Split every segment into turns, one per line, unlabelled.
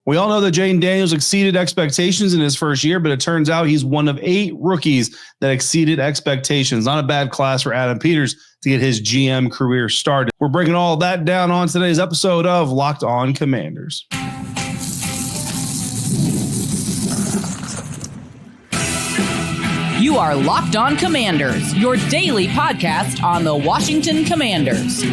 We all know that Jayden Daniels exceeded expectations in his first year, but it turns out he's one of 8 rookies that exceeded expectations. Not a bad class for Adam Peters to get his GM career started. We're breaking all of that down on today's episode of Locked On Commanders.
You are Locked On Commanders, your daily podcast on the Washington Commanders.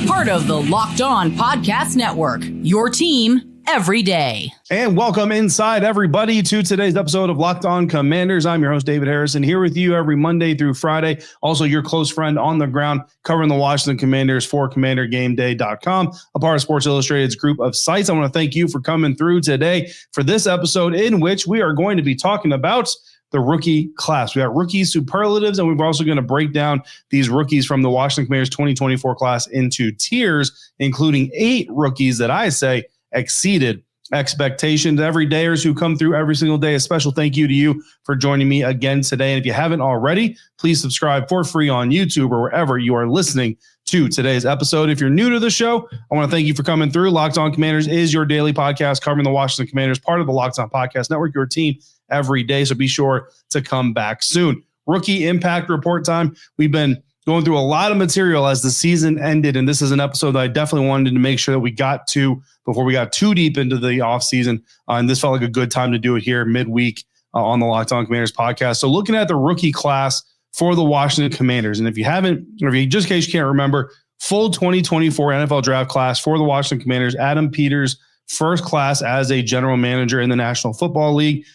Part of the Locked On Podcast Network, your team every day.
And welcome inside, everybody, to today's episode of Locked On Commanders. I'm your host, David Harrison, here with you every Monday through Friday. Also, your close friend on the ground, covering the Washington Commanders for CommanderGameDay.com, a part of Sports Illustrated's group of sites. I want to thank you for coming through today for this episode in which we are going to be talking about the rookie class. We got rookie superlatives, and we're also going to break down these rookies from the Washington Commanders 2024 class into tiers, including 8 rookies that I say exceeded expectations. Every dayers who come through every single day, a special thank you to you for joining me again today. And if you haven't already, please subscribe for free on YouTube or wherever you are listening to today's episode. If you're new to the show, I want to thank you for coming through. Locked On Commanders is your daily podcast covering the Washington Commanders, part of the Locked On Podcast Network, your team every day. So be sure to come back soon. Rookie impact report time. We've been going through a lot of material as the season ended, and this is an episode that I definitely wanted to make sure that we got to before we got too deep into the offseason. And this felt like a good time to do it here midweek on the Locked On Commanders podcast. So looking at the rookie class for the Washington Commanders, and if you haven't, or if you just in case you can't remember, full 2024 NFL draft class for the Washington Commanders, Adam Peters, first class as a general manager in the National Football League.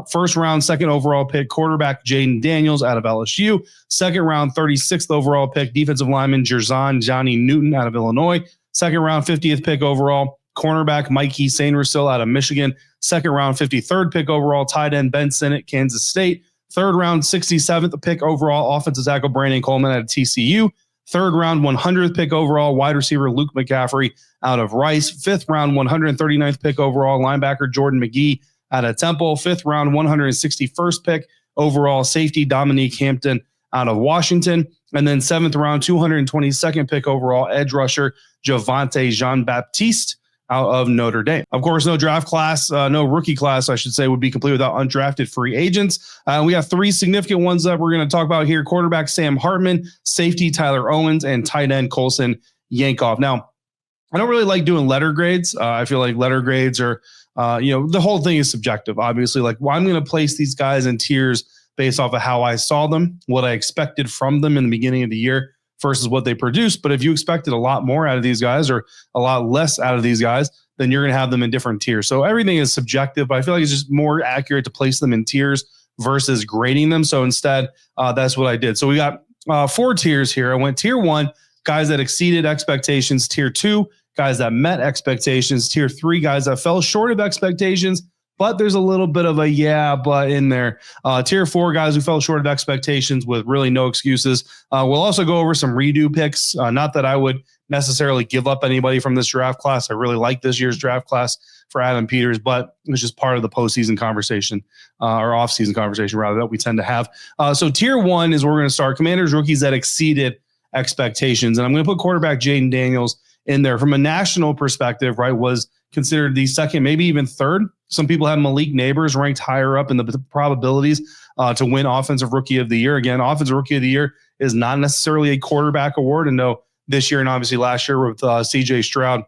First round, second overall pick, quarterback Jayden Daniels out of LSU. Second round, 36th overall pick, defensive lineman Johnny Newton out of Illinois. Second round, 50th pick overall, cornerback Sainristil out of Michigan. Second round, 53rd pick overall, tight end Ben Sinnott, Kansas State. Third round, 67th pick overall, offensive tackle Brandon Coleman out of TCU. Third round, 100th pick overall, wide receiver Luke McCaffrey out of Rice. Fifth round, 139th pick overall, linebacker Jordan McGee out of Temple. Fifth round, 161st pick overall, safety Dominique Hampton out of Washington. And then seventh round, 222nd pick overall, edge rusher Javonte Jean-Baptiste out of Notre Dame. Of course, no draft class, no rookie class, I should say, would be complete without undrafted free agents. We have 3 significant ones that we're going to talk about here. Quarterback Sam Hartman, safety Tyler Owens, and tight end Colson Yankoff. Now, I don't really like doing letter grades. I feel like letter grades are, the whole thing is subjective, obviously. Like, well, I'm going to place these guys in tiers based off of how I saw them, what I expected from them in the beginning of the year versus what they produced. But if you expected a lot more out of these guys or a lot less out of these guys, then you're going to have them in different tiers. So everything is subjective, but I feel like it's just more accurate to place them in tiers versus grading them. So instead, that's what I did. So we got 4 tiers here. I went tier 1, guys that exceeded expectations. Tier 2, guys that met expectations. Tier 3, guys that fell short of expectations, but there's a little bit of a but in there. Tier 4, guys who fell short of expectations with really no excuses. We'll also go over some redo picks. Not that I would necessarily give up anybody from this draft class. I really like this year's draft class for Adam Peters, but it's just part of the postseason conversation, or offseason conversation, rather, that we tend to have. So tier 1 is where we're going to start. Commanders rookies that exceeded expectations. And I'm going to put quarterback Jayden Daniels in there. From a national perspective, right, was considered the second, maybe even third. Some people have Malik Neighbors ranked higher up in the probabilities to win Offensive Rookie of the Year. Again, Offensive Rookie of the Year is not necessarily a quarterback award. And no, this year and obviously last year with C.J. Stroud,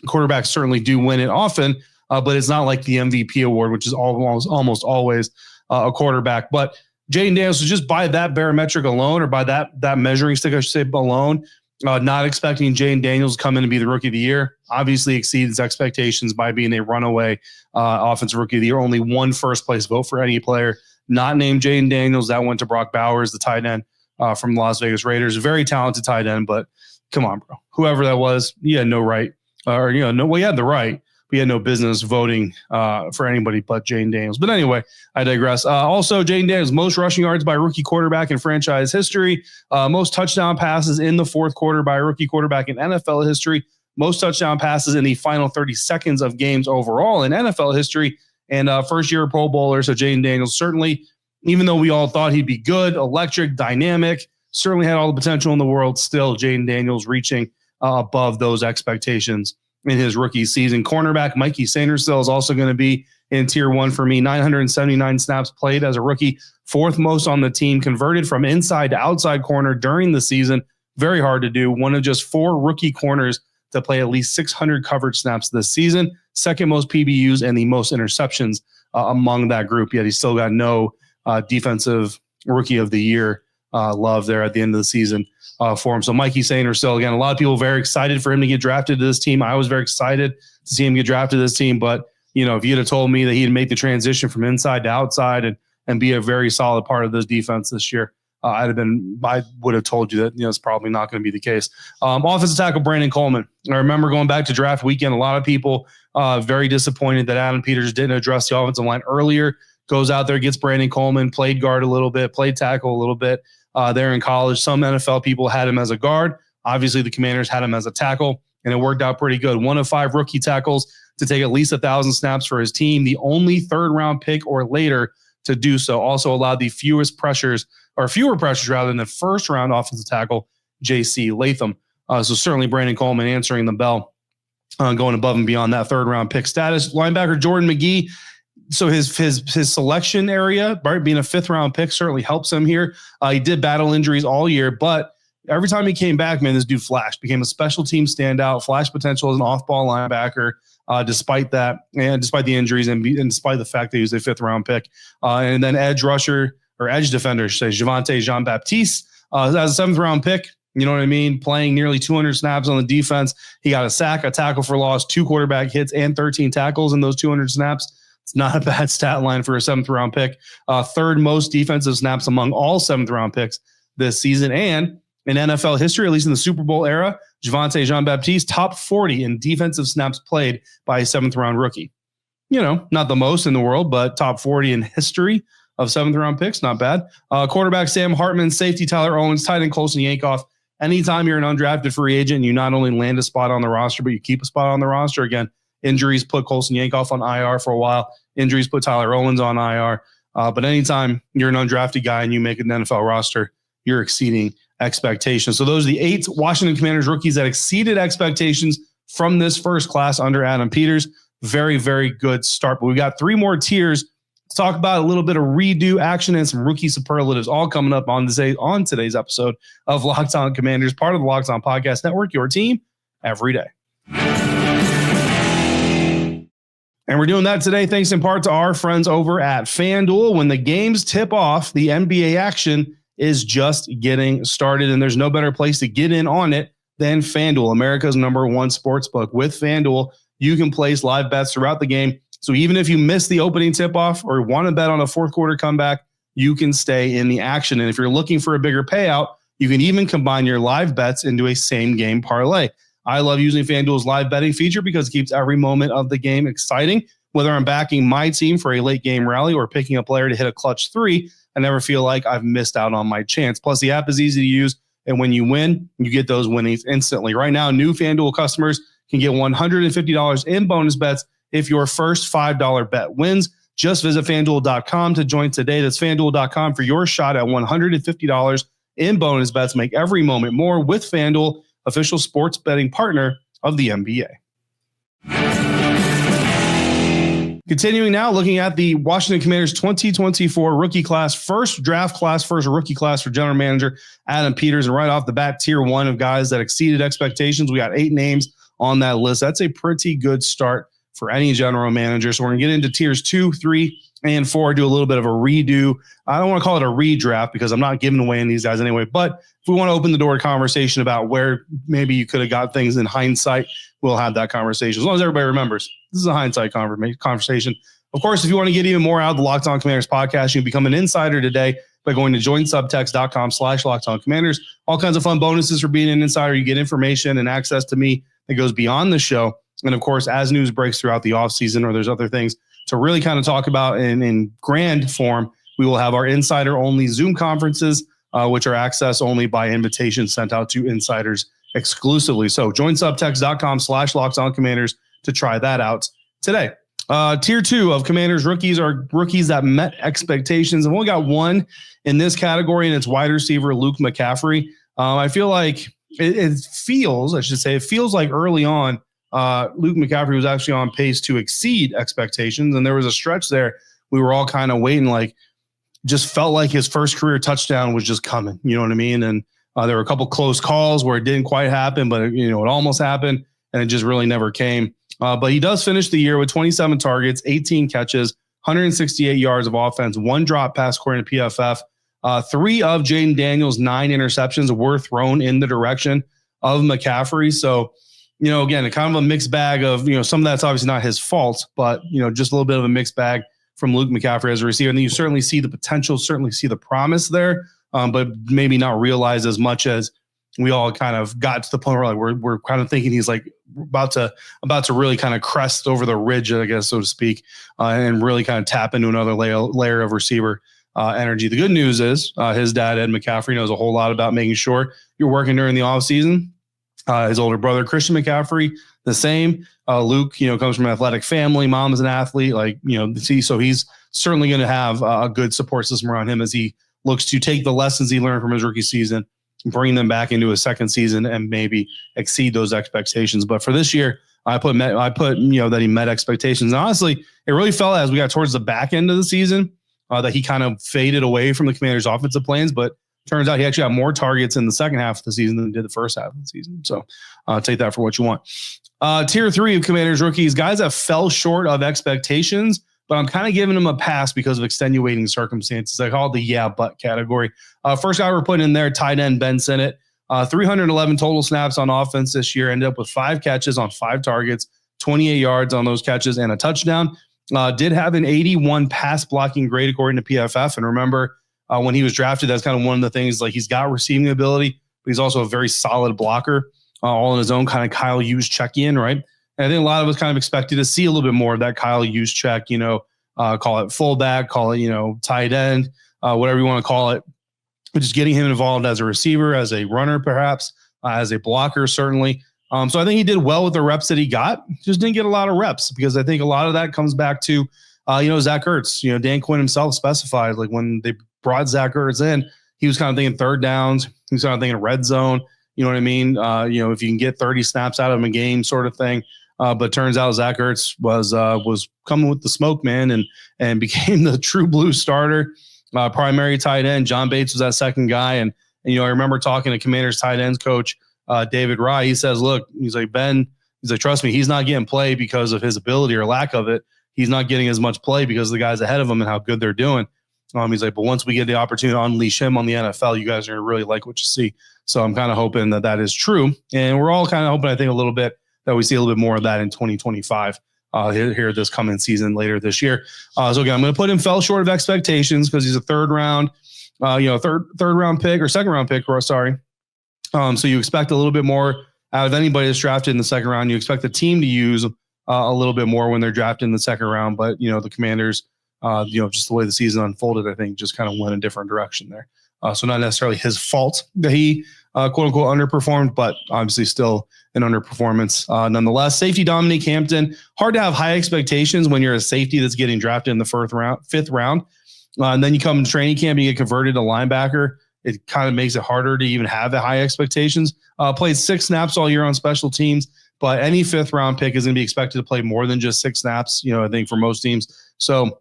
quarterbacks certainly do win it often, but it's not like the MVP award, which is almost always a quarterback. But Jayden Daniels, so just by that barometric alone, or by that measuring stick, I should say, alone, not expecting Jayden Daniels to come in and be the Rookie of the Year, obviously exceeds expectations by being a runaway Offensive Rookie of the Year. Only one first-place vote for any player not named Jayden Daniels. That went to Brock Bowers, the tight end from the Las Vegas Raiders. Very talented tight end, but come on, bro. Whoever that was, he had no right. He had the right, but he had no business voting for anybody but Jayden Daniels. But anyway, I digress. Also, Jayden Daniels, most rushing yards by a rookie quarterback in franchise history, most touchdown passes in the fourth quarter by a rookie quarterback in NFL history, most touchdown passes in the final 30 seconds of games overall in NFL history, and first-year Pro Bowler. So Jayden Daniels certainly, even though we all thought he'd be good, electric, dynamic, certainly had all the potential in the world, still Jayden Daniels reaching above those expectations in his rookie season. Cornerback Mikey Sainristil is also going to be in tier 1 for me. 979 snaps played as a rookie, 4th most on the team, converted from inside to outside corner during the season. Very hard to do. One of just 4 rookie corners to play at least 600 coverage snaps this season. 2nd most PBUs and the most interceptions among that group. Yet he still got no defensive rookie of the year love there at the end of the season for him. So Mikey Sainristil, again, a lot of people very excited for him to get drafted to this team. I was very excited to see him get drafted to this team. But, you know, if you'd have told me that he'd make the transition from inside to outside and be a very solid part of this defense this year, I would have told you that, you know, it's probably not going to be the case. Offensive tackle Brandon Coleman. I remember going back to draft weekend, a lot of people very disappointed that Adam Peters didn't address the offensive line earlier. Goes out there, gets Brandon Coleman, played guard a little bit, played tackle a little bit there in college. Some NFL people had him as a guard. Obviously, the Commanders had him as a tackle, and it worked out pretty good. 1 of 5 rookie tackles to take at least 1,000 snaps for his team. The only 3rd-round pick or later to do so. Also allowed the fewer pressures rather than the first-round offensive tackle, J.C. Latham. So certainly Brandon Coleman answering the bell, going above and beyond that 3rd-round pick status. Linebacker Jordan McGee. So his selection area, being a 5th-round pick, certainly helps him here. He did battle injuries all year, but every time he came back, man, this dude flashed. Became a special team standout, flash potential as an off-ball linebacker, despite that, and despite the injuries and despite the fact that he was a 5th-round pick. And then edge defender, say Javonte Jean-Baptiste, as a 7th-round pick. You know what I mean? Playing nearly 200 snaps on the defense. He got a sack, a tackle for loss, 2 quarterback hits, and 13 tackles in those 200 snaps. It's not a bad stat line for a 7th-round pick. 3rd most defensive snaps among all 7th-round picks this season. And in NFL history, at least in the Super Bowl era, Javonte Jean-Baptiste, top 40 in defensive snaps played by a 7th-round rookie. You know, not the most in the world, but top 40 in history of 7th-round picks. Not bad. Quarterback Sam Hartman, safety Tyler Owens, tight end Colson Yankoff. Anytime you're an undrafted free agent, you not only land a spot on the roster, but you keep a spot on the roster. Again, injuries put Colson Yankoff on IR for a while. Injuries put Tyler Owens on IR. But anytime you're an undrafted guy and you make an NFL roster, you're exceeding expectations. So those are the 8 Washington Commanders rookies that exceeded expectations from this first class under Adam Peters. Very, very good start. But we've got 3 more tiers to talk about, a little bit of redo action and some rookie superlatives, all coming up on today's episode of Locked On Commanders, part of the Locked On Podcast Network, your team every day. And we're doing that today thanks in part to our friends over at FanDuel. When the games tip off, the NBA action is just getting started, and there's no better place to get in on it than FanDuel, America's #1 sportsbook. With FanDuel, you can place live bets throughout the game. So even if you miss the opening tip-off or want to bet on a 4th-quarter comeback, you can stay in the action. And if you're looking for a bigger payout, you can even combine your live bets into a same-game parlay. I love using FanDuel's live betting feature because it keeps every moment of the game exciting. Whether I'm backing my team for a late game rally or picking a player to hit a clutch 3, I never feel like I've missed out on my chance. Plus, the app is easy to use, and when you win, you get those winnings instantly. Right now, new FanDuel customers can get $150 in bonus bets if your first $5 bet wins. Just visit FanDuel.com to join today. That's FanDuel.com for your shot at $150 in bonus bets. Make every moment more with FanDuel, official sports betting partner of the NBA. Continuing now, looking at the Washington Commanders 2024 rookie class, first rookie class for general manager Adam Peters. And right off the bat, tier 1 of guys that exceeded expectations. We got 8 names on that list. That's a pretty good start for any general manager. So we're going to get into tiers 2, 3, and 4, do a little bit of a redo. I don't want to call it a redraft because I'm not giving away in these guys anyway. But if we want to open the door to conversation about where maybe you could have got things in hindsight, we'll have that conversation. As long as everybody remembers, this is a hindsight conversation. Of course, if you want to get even more out of the Locked On Commanders podcast, you can become an insider today by going to joinsubtext.com/LockedOnCommanders. All kinds of fun bonuses for being an insider. You get information and access to me that goes beyond the show. And of course, as news breaks throughout the offseason or there's other things to really kind of talk about in grand form, we will have our insider-only Zoom conferences, which are accessed only by invitation sent out to insiders exclusively. So join subtext.com/LockedOnCommanders to try that out today. Tier 2 of Commanders rookies are rookies that met expectations. I've only got 1 in this category, and it's wide receiver Luke McCaffrey. I feel like it feels like early on, Luke McCaffrey was actually on pace to exceed expectations. And there was a stretch there. We were all kind of waiting, like, just felt like his first career touchdown was just coming. You know what I mean? And there were a couple close calls where it didn't quite happen, but it almost happened, and it just really never came. But he does finish the year with 27 targets, 18 catches, 168 yards of offense, 1 drop pass according to PFF. 3 of Jayden Daniels' 9 interceptions were thrown in the direction of McCaffrey. So, again, kind of a mixed bag of, some of that's obviously not his fault, but, just a little bit of a mixed bag from Luke McCaffrey as a receiver. And then you certainly see the potential, certainly see the promise there, but maybe not realize as much as we all kind of got to the point where like we're kind of thinking he's like about to really kind of crest over the ridge, I guess, so to speak, and really kind of tap into another layer of receiver energy. The good news is his dad, Ed McCaffrey, knows a whole lot about making sure you're working during the offseason. His older brother, Christian McCaffrey, the same. Luke, comes from an athletic family. Mom is an athlete. So he's certainly going to have a good support system around him as he looks to take the lessons he learned from his rookie season, bring them back into his second season, and maybe exceed those expectations. But for this year, I put that he met expectations. And honestly, it really felt as we got towards the back end of the season that he kind of faded away from the Commanders' offensive plans. But turns out he actually had more targets in the second half of the season than he did the first half of the season. So take that for what you want. Tier 3 of Commanders rookies, guys that fell short of expectations, but I'm kind of giving them a pass because of extenuating circumstances. I call it the yeah, but category. First guy we're putting in there, tight end Ben Sinnott. 311 total snaps on offense this year, ended up with 5 catches on 5 targets, 28 yards on those catches, and a touchdown. Did have an 81 pass blocking grade according to PFF. And remember, when he was drafted, that's kind of one of the things, like he's got receiving ability, but he's also a very solid blocker, all on his own, kind of Kyle Juszczyk-ian, right? And I think a lot of us kind of expected to see a little bit more of that Kyle Juszczyk, call it fullback, call it, tight end, whatever you want to call it. But just getting him involved as a receiver, as a runner, perhaps, as a blocker, certainly. So I think he did well with the reps that he got. Just didn't get a lot of reps because I think a lot of that comes back to, Zach Ertz. Dan Quinn himself specified, like when they brought Zach Ertz in, he was kind of thinking third downs. He was kind of thinking red zone. You know what I mean? If you can get 30 snaps out of him a game sort of thing. But turns out Zach Ertz was coming with the smoke, man, and became the true blue starter, primary tight end. John Bates was that second guy. And I remember talking to Commanders tight ends coach David Rye. He says, look, he's like, Ben, trust me, he's not getting play because of his ability or lack of it. He's not getting as much play because of the guys ahead of him and how good they're doing. He's like, but once we get the opportunity to unleash him on the NFL, you guys are going to really like what you see. So I'm kind of hoping that is true. And we're all kind of hoping, I think, a little bit that we see a little bit more of that in 2025 here this coming season later this year. So again, I'm going to put him fell short of expectations because he's a third round pick or second round pick. Sorry. So you expect a little bit more out of anybody that's drafted in the second round. You expect the team to use a little bit more when they're drafted in the second round. But, the Commanders, just the way the season unfolded, I think just kind of went a different direction there. So not necessarily his fault that he, quote unquote, underperformed, but obviously still an underperformance nonetheless. Safety Dominique Hampton, hard to have high expectations when you're a safety that's getting drafted in the fifth round. And then you come to training camp and you get converted to linebacker. It kind of makes it harder to even have the high expectations. Played 6 snaps all year on special teams, but any 5th round pick is going to be expected to play more than just 6 snaps, I think for most teams. So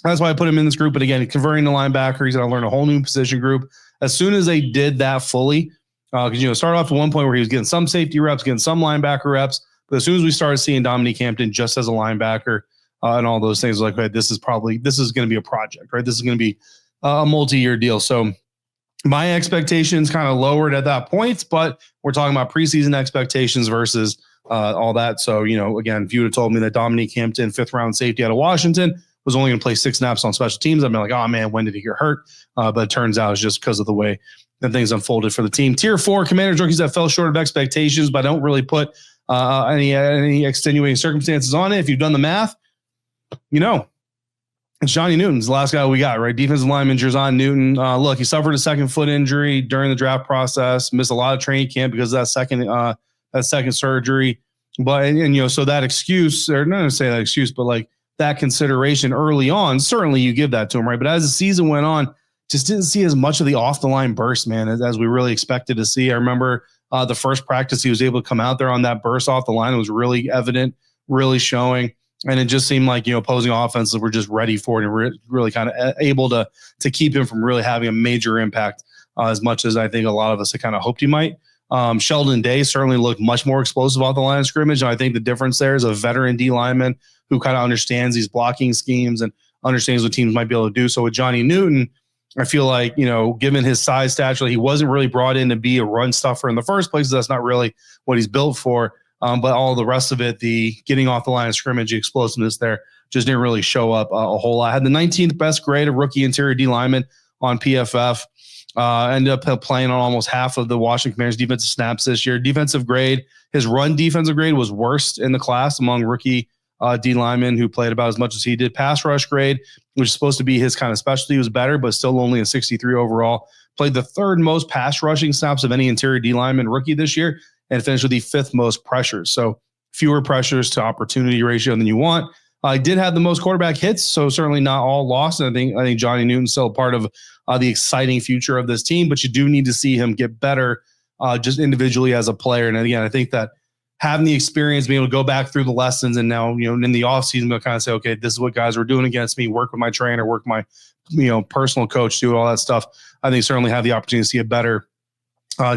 that's why I put him in this group. But again, converting to linebacker, he's going to learn a whole new position group. As soon as they did that fully, because, started off at one point where he was getting some safety reps, getting some linebacker reps. But as soon as we started seeing Dominique Hampton just as a linebacker and all those things, like, okay, this is going to be a project, right? This is going to be a multi-year deal. So my expectations kind of lowered at that point, but we're talking about preseason expectations versus all that. So, again, if you would have told me that Dominique Hampton, 5th round safety out of Washington, was only going to play 6 snaps on special teams, I'd be like, oh man, when did he get hurt? But it turns out it's just because of the way that things unfolded for the team. Tier 4, Commanders rookies that fell short of expectations, but I don't really put any extenuating circumstances on it. If you've done the math, it's Johnny Newton's the last guy we got, right? Defensive lineman Jerzon Newton. Look, he suffered a second foot injury during the draft process, missed a lot of training camp because of that second surgery. But so that excuse, or not to say that excuse, but like that consideration early on, certainly you give that to him, right? But as the season went on, just didn't see as much of the off the line burst, man, as we really expected to see. I remember The first practice, he was able to come out there on that burst off the line. It was really evident, really showing. And it just seemed like, opposing offenses were just ready for it and really kind of able to keep him from really having a major impact as much as I think a lot of us had kind of hoped he might. Sheldon Day certainly looked much more explosive off the line of scrimmage. And I think the difference there is a veteran D lineman who kind of understands these blocking schemes and understands what teams might be able to do. So with Johnny Newton, I feel like, given his size, stature, he wasn't really brought in to be a run stuffer in the first place. That's not really what he's built for. But all the rest of it, the getting off the line of scrimmage, the explosiveness there just didn't really show up a whole lot. Had the 19th best grade of rookie interior D lineman on PFF. Ended up playing on almost half of the Washington Commanders defensive snaps this year. Defensive grade, his run defensive grade was worst in the class among rookie D linemen who played about as much as he did. Pass rush grade, which is supposed to be his kind of specialty, was better, but still only a 63 overall. Played the third most pass rushing snaps of any interior D lineman rookie this year, and finished with the fifth most pressures. So fewer pressures to opportunity ratio than you want. I did have the most quarterback hits, so certainly not all lost. And I think Johnny Newton's still part of the exciting future of this team, but you do need to see him get better just individually as a player. And again, I think that having the experience, being able to go back through the lessons and now, in the offseason, they'll kind of say, okay, this is what guys were doing against me, work with my trainer, work with my, personal coach, do all that stuff. I think certainly have the opportunity to see a better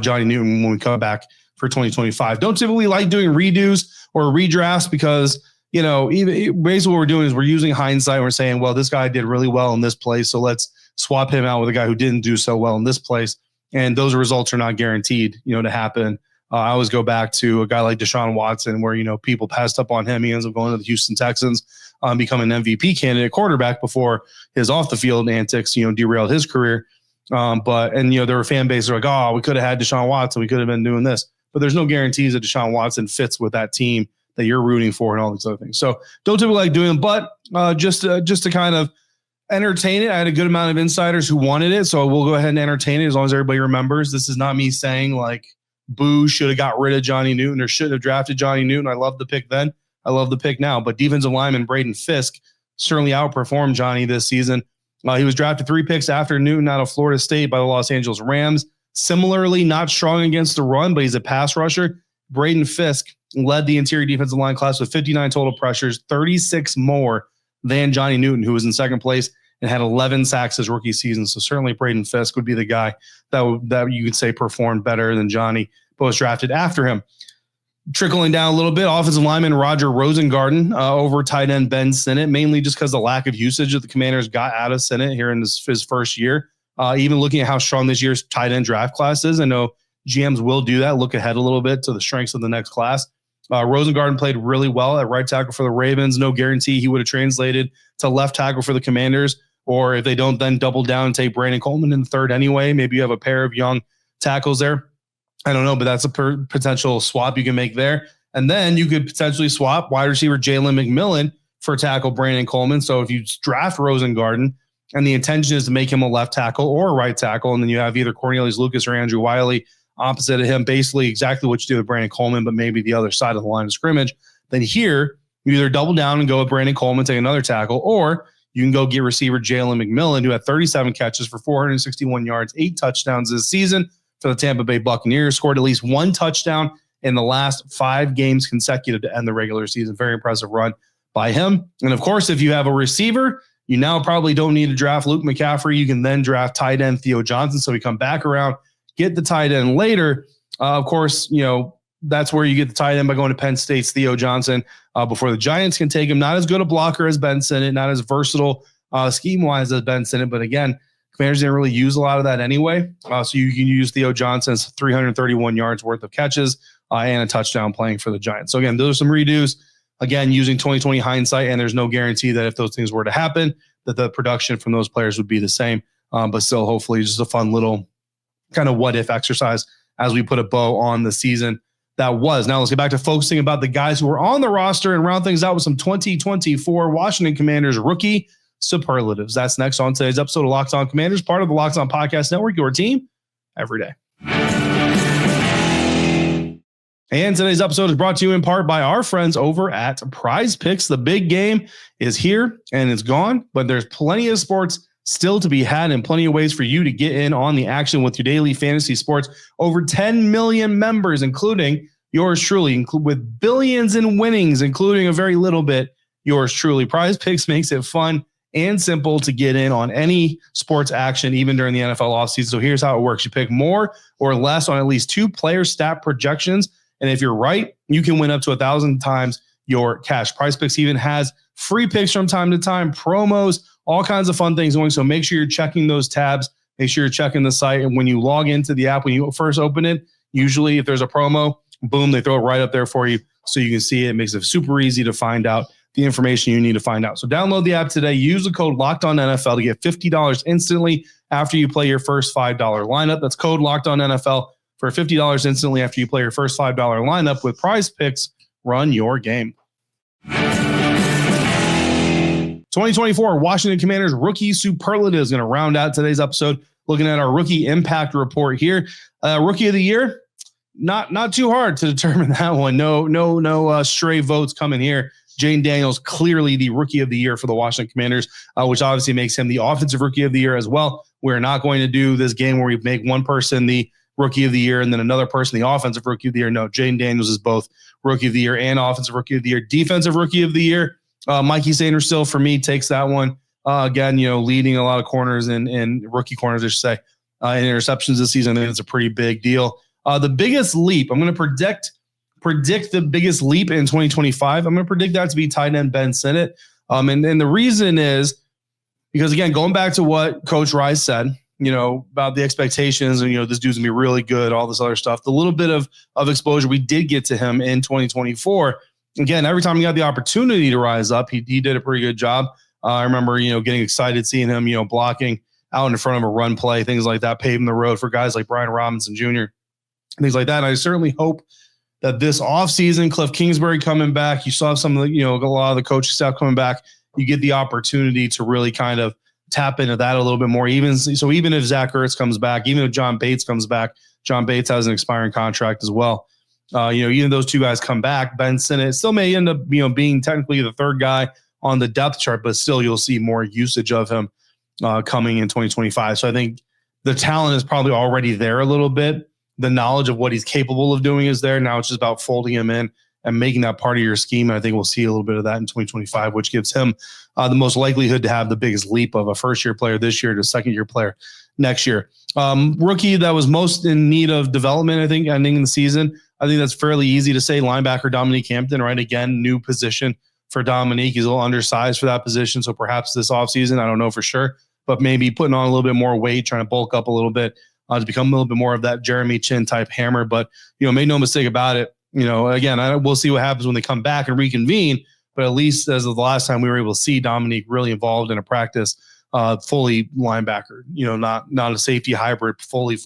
Johnny Newton when we come back for 2025. Don't typically like doing redos or redrafts because, even basically what we're doing is we're using hindsight. We're saying, well, this guy did really well in this place, so let's swap him out with a guy who didn't do so well in this place. And those results are not guaranteed, to happen. I always go back to a guy like Deshaun Watson where, people passed up on him. He ends up going to the Houston Texans, becoming an MVP candidate quarterback before his off the field antics, derailed his career. There were fan bases like, oh, we could have had Deshaun Watson. We could have been doing this, but there's no guarantees that Deshaun Watson fits with that team that you're rooting for and all these other things. So don't typically like doing them, but just to kind of entertain it. I had a good amount of insiders who wanted it, so we'll go ahead and entertain it as long as everybody remembers. This is not me saying like, boo, should have got rid of Johnny Newton or should have drafted Johnny Newton. I love the pick then. I love the pick now. But defensive lineman Braden Fisk certainly outperformed Johnny this season. He was drafted 3 picks after Newton out of Florida State by the Los Angeles Rams. Similarly, not strong against the run, but he's a pass rusher. Braden Fisk led the interior defensive line class with 59 total pressures, 36 more than Johnny Newton, who was in second place and had 11 sacks his rookie season. So certainly Braden Fisk would be the guy that you could say performed better than Johnny, but was drafted after him. Trickling down a little bit, offensive lineman Roger Rosengarten over tight end Ben Sinnott, mainly just because the lack of usage that the Commanders got out of Sinnott here in his first year. Even looking at how strong this year's tight end draft class is, I know GMs will do that, look ahead a little bit to the strengths of the next class. Rosengarten played really well at right tackle for the Ravens. No guarantee he would have translated to left tackle for the Commanders, or if they don't then double down and take Brandon Coleman in the third anyway, maybe you have a pair of young tackles there. I don't know, but that's a potential swap you can make there. And then you could potentially swap wide receiver Jalen McMillan for tackle Brandon Coleman. So if you draft Rosengarten and the intention is to make him a left tackle or a right tackle, and then you have either Cornelius Lucas or Andrew Wiley opposite of him, basically exactly what you do with Brandon Coleman, but maybe the other side of the line of scrimmage, then here you either double down and go with Brandon Coleman, take another tackle, or you can go get receiver Jalen McMillan, who had 37 catches for 461 yards, 8 touchdowns this season for the Tampa Bay Buccaneers, scored at least 1 touchdown in the last 5 games consecutive to end the regular season. Very impressive run by him. And of course, if you have a receiver, you now probably don't need to draft Luke McCaffrey. You can then draft tight end Theo Johnson. So we come back around, get the tight end later. Of course, that's where you get the tight end by going to Penn State's Theo Johnson before the Giants can take him. Not as good a blocker as Ben Sinnott, not as versatile scheme-wise as Ben Sinnott. But again, Commanders didn't really use a lot of that anyway. So you can use Theo Johnson's 331 yards worth of catches and a touchdown playing for the Giants. So again, those are some redos. Again, using 2020 hindsight, and there's no guarantee that if those things were to happen, that the production from those players would be the same. But still, hopefully, just a fun little kind of what-if exercise as we put a bow on the season that was. Now let's get back to focusing about the guys who were on the roster and round things out with some 2024 Washington Commanders rookie superlatives. That's next on today's episode of Locked On Commanders, part of the Locked On Podcast Network, your team every day. And today's episode is brought to you in part by our friends over at Prize Picks. The big game is here and it's gone, but there's plenty of sports still to be had, and plenty of ways for you to get in on the action with your daily fantasy sports. Over 10 million members, including yours truly, with billions in winnings, including a very little bit yours truly. Prize Picks makes it fun and simple to get in on any sports action, even during the NFL offseason. So here's how it works. You pick more or less on at least 2 player stat projections. And if you're right, you can win up to 1,000 times your cash. Prize Picks even has free picks from time to time, promos, all kinds of fun things going. So make sure you're checking those tabs. Make sure you're checking the site. And when you log into the app, when you first open it, usually if there's a promo, boom, they throw it right up there for you so you can see it. It makes it super easy to find out the information you need to find out. So download the app today. Use the code LOCKEDONNFL to get $50 instantly after you play your first $5 lineup. That's code LOCKEDONNFL for $50 instantly after you play your first $5 lineup with Prize Picks. Run your game. 2024 Washington Commanders rookie superlatives going to round out today's episode. Looking at our rookie impact report here. Rookie of the year, not too hard to determine that one. No stray votes coming here. Jayden Daniels clearly the rookie of the year for the Washington Commanders, which obviously makes him the offensive rookie of the year as well. We're not going to do this game where we make one person the rookie of the year and then another person the offensive rookie of the year. No, Jayden Daniels is both rookie of the year and offensive rookie of the year. Defensive rookie of the year, Mikey Sainristil for me takes that one. Again, leading a lot of corners and rookie corners, I should say, in interceptions this season. I think it's a pretty big deal. The biggest leap, I'm going to predict the biggest leap in 2025. I'm going to predict that to be tight end Ben Sinnott. And the reason is because, again, going back to what Coach Rice said, about the expectations and, this dude's going to be really good, all this other stuff. The little bit of exposure we did get to him in 2024. Again, every time he got the opportunity to rise up, he did a pretty good job. I remember, getting excited seeing him, blocking out in front of a run play, things like that, paving the road for guys like Brian Robinson Jr., things like that. And I certainly hope that this offseason, Cliff Kingsbury coming back, you saw some of the, a lot of the coaching staff coming back, you get the opportunity to really kind of tap into that a little bit more. Even if Zach Ertz comes back, even if John Bates comes back, John Bates has an expiring contract as well. Even those two guys come back, Ben Sinnott still may end up, being technically the third guy on the depth chart, but still you'll see more usage of him coming in 2025. So I think the talent is probably already there a little bit. The knowledge of what he's capable of doing is there. Now it's just about folding him in and making that part of your scheme. And I think we'll see a little bit of that in 2025, which gives him the most likelihood to have the biggest leap of a first-year player this year to a second-year player next year. Rookie that was most in need of development, I think, ending the season. I think that's fairly easy to say. Linebacker Dominique Hampton, right? Again, new position for Dominique. He's a little undersized for that position. So perhaps this offseason, I don't know for sure, but maybe putting on a little bit more weight, trying to bulk up a little bit to become a little bit more of that Jeremy Chin type hammer. But, make no mistake about it. Again, we'll see what happens when they come back and reconvene. But at least as of the last time we were able to see Dominique really involved in a practice, fully linebacker, not a safety hybrid, fully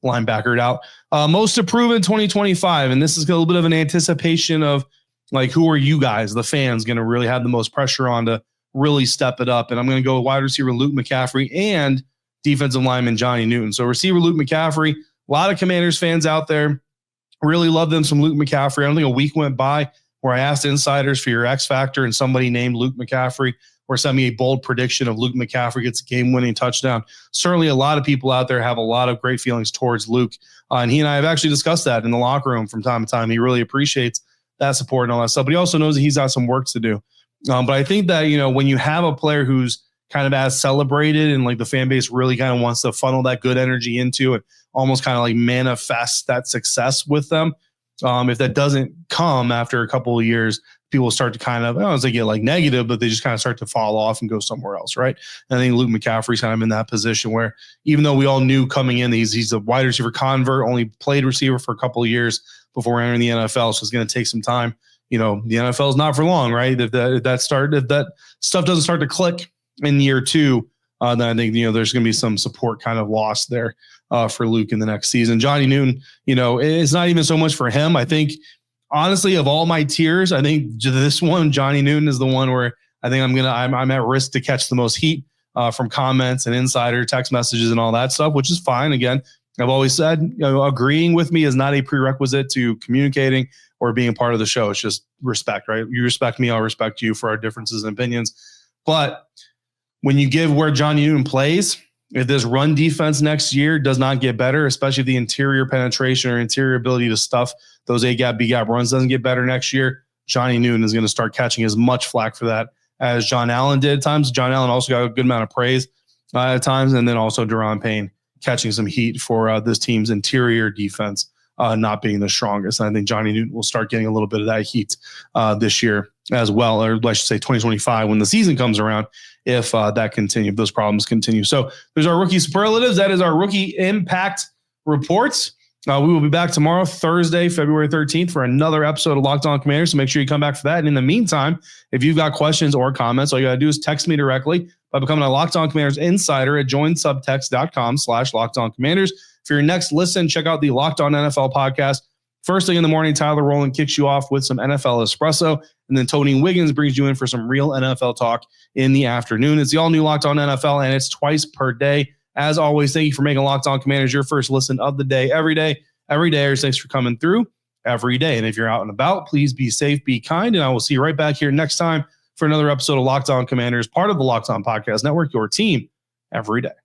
linebackered out. Most improved in 2025. And this is a little bit of an anticipation of like, who are you guys, the fans, going to really have the most pressure on to really step it up. And I'm going to go wide receiver Luke McCaffrey and defensive lineman Johnny Newton. So receiver Luke McCaffrey, a lot of Commanders fans out there really love them some Luke McCaffrey. I don't think a week went by where I asked insiders for your X factor and somebody named Luke McCaffrey or sent me a bold prediction of Luke McCaffrey gets a game-winning touchdown. Certainly a lot of people out there have a lot of great feelings towards Luke. And he and I have actually discussed that in the locker room from time to time. He really appreciates that support and all that stuff, but he also knows that he's got some work to do. But I think that, when you have a player who's kind of as celebrated and like the fan base really kind of wants to funnel that good energy into it, almost kind of like manifest that success with them. If that doesn't come after a couple of years, people start to kind of, I don't want to get like negative, but they just kind of start to fall off and go somewhere else, right? And I think Luke McCaffrey's kind of in that position where even though we all knew coming in, he's a wide receiver convert, only played receiver for a couple of years before entering the NFL, so it's going to take some time. The NFL is not for long, right? If that stuff doesn't start to click in year two, then I think, there's going to be some support kind of lost there for Luke in the next season. Johnny Newton, it's not even so much for him. I think, honestly, of all my tiers, I think this one, Johnny Newton, is the one where I think I'm at risk to catch the most heat from comments and insider text messages and all that stuff, which is fine. Again, I've always said, agreeing with me is not a prerequisite to communicating or being a part of the show. It's just respect, right? You respect me, I'll respect you for our differences and opinions. But when you give where Johnny Newton plays, if this run defense next year does not get better, especially if the interior penetration or interior ability to stuff those A-gap, B-gap runs doesn't get better next year, Johnny Newton is going to start catching as much flack for that as John Allen did at times. John Allen also got a good amount of praise at times, and then also Daron Payne catching some heat for this team's interior defense not being the strongest. And I think Johnny Newton will start getting a little bit of that heat this year as well, or I should say 2025 when the season comes around, if that continue, if those problems continue. So there's our rookie superlatives. That is our rookie impact reports. We will be back tomorrow, Thursday, February 13th, for another episode of Locked On Commanders. So make sure you come back for that. And in the meantime, if you've got questions or comments, all you got to do is text me directly by becoming a Locked On Commanders insider at joinsubtext.com/LockedOnCommanders. For your next listen, check out the Locked On NFL podcast. First thing in the morning, Tyler Rowland kicks you off with some NFL espresso, and then Tony Wiggins brings you in for some real NFL talk in the afternoon. It's the all-new Locked On NFL, and it's twice per day. As always, thank you for making Locked On Commanders your first listen of the day every day. Thanks for coming through every day. And if you're out and about, please be safe, be kind, and I will see you right back here next time for another episode of Locked On Commanders, part of the Locked On Podcast Network, your team every day.